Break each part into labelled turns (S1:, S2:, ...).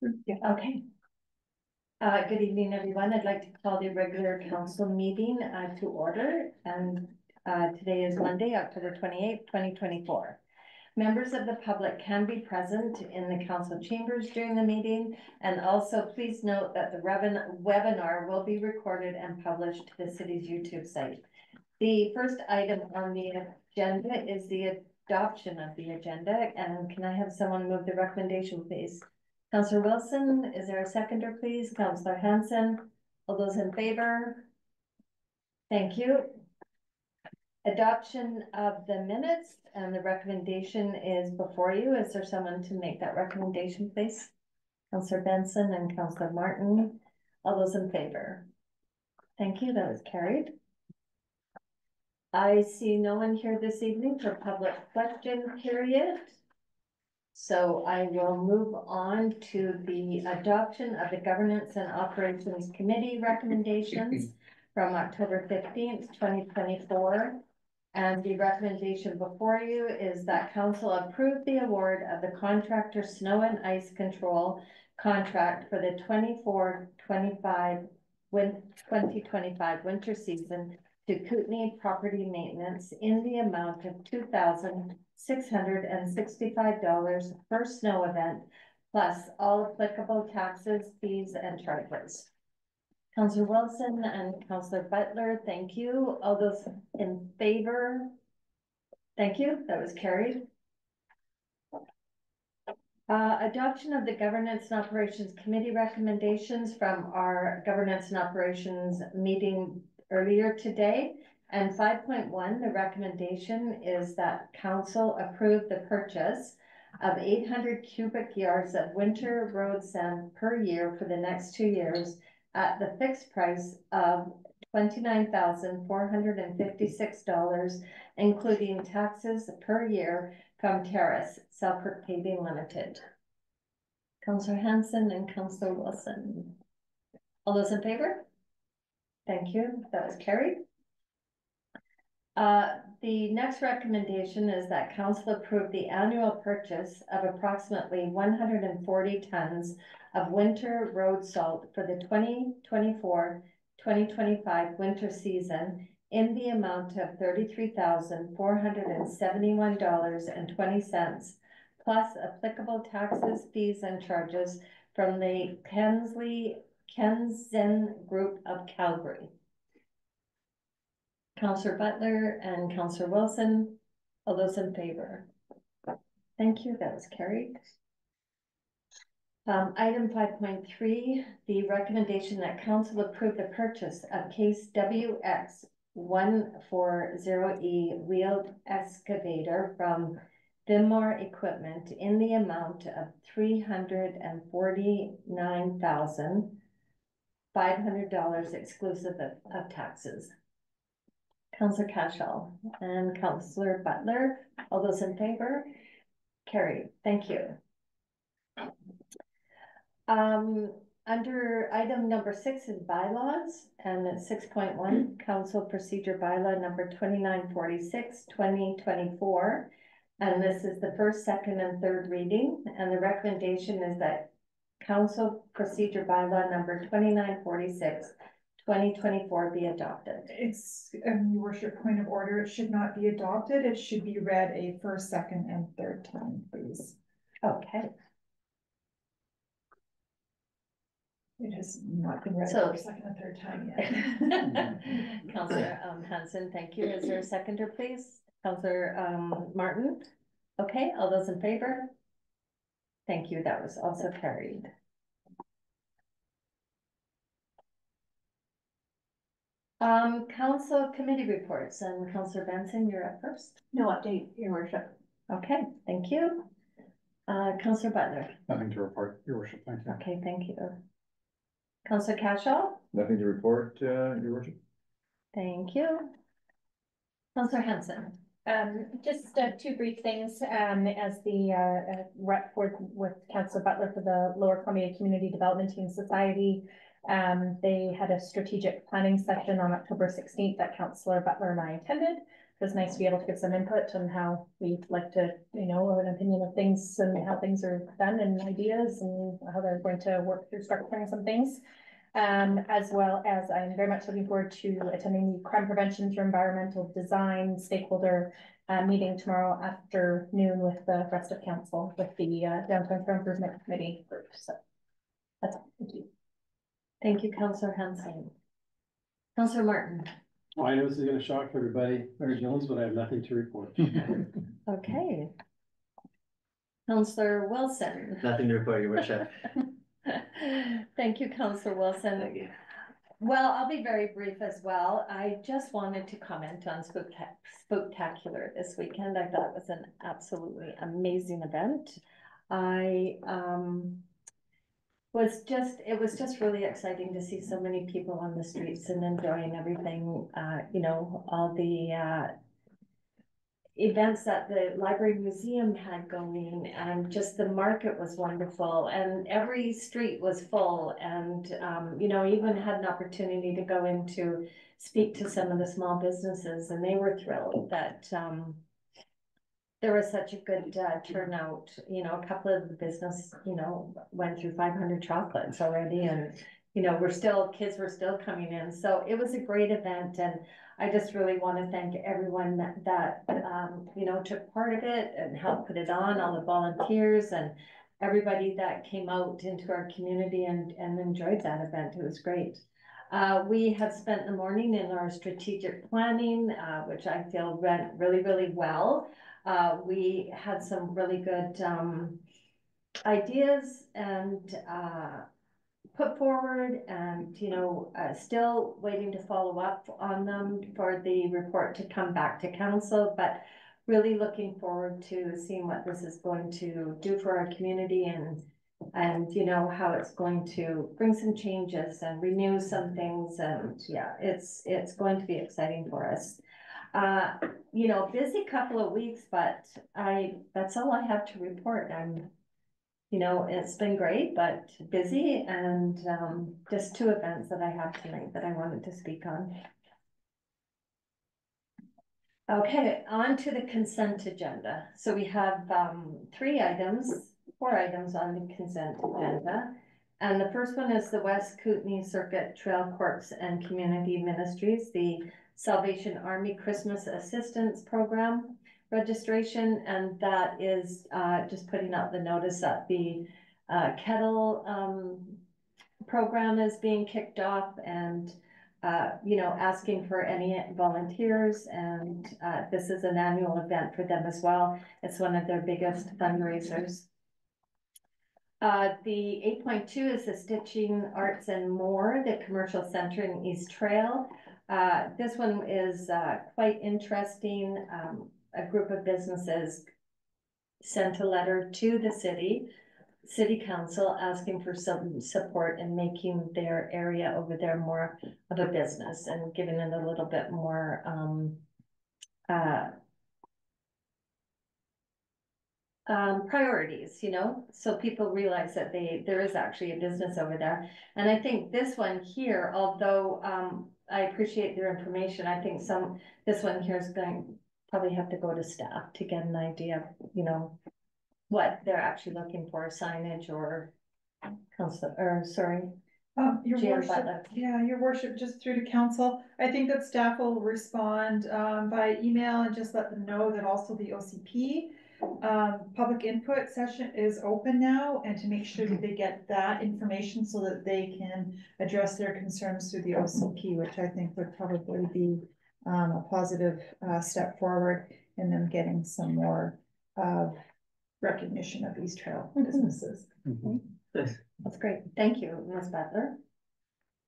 S1: Yeah. Okay. Good evening, everyone. I'd like to call the regular council meeting to order, and today is Monday, October 28th, 2024. Members of the public can be present in the council chambers during the meeting, and also please note that the webinar will be recorded and published to the city's YouTube site. The first item on the agenda is the adoption of the agenda, and can I have someone move the recommendation, please? Councillor Wilson, is there a seconder, please? Councillor Hanson, all those in favor? Thank you. Adoption of the minutes, and the recommendation is before you. Is there someone to make that recommendation, please? Councillor Benson and Councillor Martin, all those in favor? Thank you, that is carried. I see no one here this evening for public question period. So I will move on to the adoption of the Governance and Operations Committee recommendations from October 15th, 2024. And the recommendation before you is that council approve the award of the contractor snow and ice control contract for the 2025 winter season to Kootenay Property Maintenance in the amount of $2,665 per snow event, plus all applicable taxes, fees, and charges. Councillor Wilson and Councillor Butler, thank you. All those in favor? Thank you, that was carried. Adoption of the Governance and Operations Committee recommendations from our Governance and Operations meeting earlier today. And 5.1, the recommendation is that council approve the purchase of 800 cubic yards of winter road sand per year for the next 2 years at the fixed price of $29,456, including taxes per year from Terrace Selkirk Paving Limited. Councillor Hanson and Councillor Wilson. All those in favor? Thank you, that was carried. The next recommendation is that council approve the annual purchase of approximately 140 tons of winter road salt for the 2024-2025 winter season in the amount of $33,471.20, plus applicable taxes, fees, and charges from the Kenzen Group of Calgary. Councillor Butler and Councillor Wilson, all those in favor? Thank you, that was carried. Item 5.3, the recommendation that council approve the purchase of case WX 140E wheeled excavator from Vimar Equipment in the amount of $349,500 exclusive of taxes. Councillor Cashel and Councillor Butler, all those in favor? Carried, thank you. Under item number 6 is bylaws, and it's 6.1, council procedure bylaw number 2946, 2024. And this is the first, second, and third reading. And the recommendation is that council procedure bylaw number 2946, 2024 be adopted.
S2: It's Your worship, point of order. It should not be adopted. It should be read a first, second, and third time, please.
S1: Okay.
S2: It has not been read
S1: So,
S2: for a second and third time yet.
S1: Councillor Hanson, thank you. Is there a seconder, please? Councillor Martin. Okay, all those in favor? Thank you. That was also carried. Council committee reports, and Councillor Benson, you're up first.
S3: No update, Your Worship.
S1: Okay, thank you. Councillor Butler.
S4: Nothing to report, Your Worship, thank you.
S1: Okay, thank you. Councillor Cashel.
S4: Nothing to report, Your Worship.
S1: Thank you. Councillor Hanson.
S3: Just two brief things. As the rep with Councillor Butler for the Lower Columbia Community Development Team Society, they had a strategic planning session on October 16th that Councillor Butler and I attended. was nice to be able to give some input on how we like to, you know, an opinion of things and how things are done and ideas and how they're going to work through structuring some things. As well as I'm very much looking forward to attending the crime prevention through environmental design stakeholder meeting tomorrow afternoon with the rest of council with the downtown care improvement committee group. So that's all. Thank you.
S1: Thank you, Councillor Hanson. Councillor Martin.
S5: Well, I know this is gonna shock everybody, Mayor Jones, but I have nothing to report.
S1: Okay. Councillor Wilson.
S6: Nothing to report, your worship.
S1: Thank you, Councillor Wilson.
S6: Thank you.
S1: Well, I'll be very brief as well. I just wanted to comment on Spooktacular this weekend. I thought it was an absolutely amazing event. It was just really exciting to see so many people on the streets and enjoying everything, you know, all the events that the library museum had going, and just the market was wonderful, and every street was full, and you know, even had an opportunity to go in to speak to some of the small businesses, and they were thrilled that there was such a good turnout. You know, a couple of the business, you know, went through 500 chocolates already, and you know, kids were still coming in, so it was a great event. And I just really want to thank everyone that you know, took part of it and helped put it on, all the volunteers and everybody that came out into our community and enjoyed that event. It was great. We have spent the morning in our strategic planning, which I feel went really, really well. We had some really good ideas and put forward, and you know, still waiting to follow up on them for the report to come back to council, but really looking forward to seeing what this is going to do for our community, and you know, how it's going to bring some changes and renew some things. And yeah, it's going to be exciting for us. You know, busy couple of weeks, but that's all I have to report. You know, it's been great, but busy, and just 2 events that I have tonight that I wanted to speak on. Okay, on to the consent agenda. So we have 4 items on the consent agenda. And the first one is the West Kootenay Circuit Trail Corps and Community Ministries, the Salvation Army Christmas Assistance Program registration, and that is just putting out the notice that the kettle program is being kicked off, and you know, asking for any volunteers. And this is an annual event for them as well. It's one of their biggest fundraisers. The 8.2 is the Stitching Arts and More, the commercial center in East Trail. This one is quite interesting. A group of businesses sent a letter to the city council asking for some support in making their area over there more of a business and giving it a little bit more priorities, you know, so people realize that there is actually a business over there. And I think this one here, although I appreciate their information, I think this one here is probably have to go to staff to get an idea of, you know, what they're actually looking for, signage or
S2: Your
S1: Jan
S2: worship,
S1: Butler.
S2: yeah, your worship, just through to council. I think that staff will respond by email and just let them know that also the OCP public input session is open now, and to make sure that they get that information so that they can address their concerns through the OCP, which I think would probably be a positive step forward in them getting some more recognition of East Trail businesses.
S1: That's great. Thank you, Ms. Butler.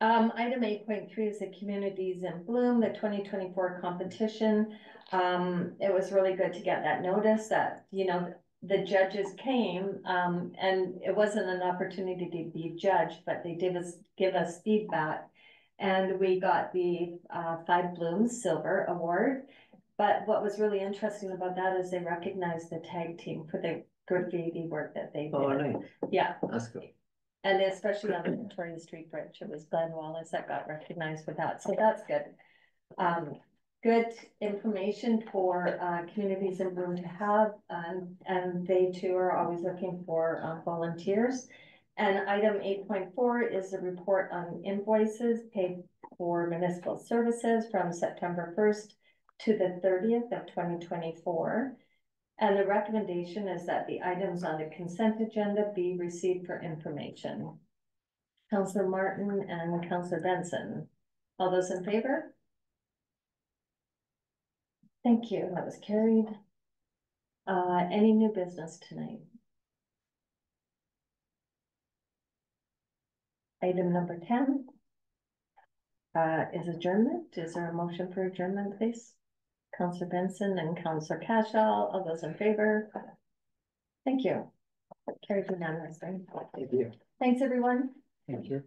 S1: Item 8.3 is the Communities in Bloom, the 2024 competition. It was really good to get that notice that, you know, the judges came, and it wasn't an opportunity to be judged, but they did give us feedback. And we got the 5 Blooms Silver Award. But what was really interesting about that is they recognized the tag team for the graffiti work that they did.
S6: Oh, nice.
S1: Yeah.
S6: That's cool.
S1: And especially on the Victoria Street Bridge, it was Glenn Wallace that got recognized for that, so that's good. good information for communities in Bloom to have, and they too are always looking for volunteers. And item 8.4 is a report on invoices paid for municipal services from September 1st to the 30th of 2024. And the recommendation is that the items on the consent agenda be received for information. Councillor Martin and Councillor Benson, all those in favor? Thank you, that was carried. Any new business tonight? Item number 10 is adjournment. Is there a motion for adjournment, please? Councillor Benson and Councillor Cashel, all those in favor? Thank you. Carried unanimously.
S4: Thank you.
S1: Thanks, everyone.
S4: Thank you.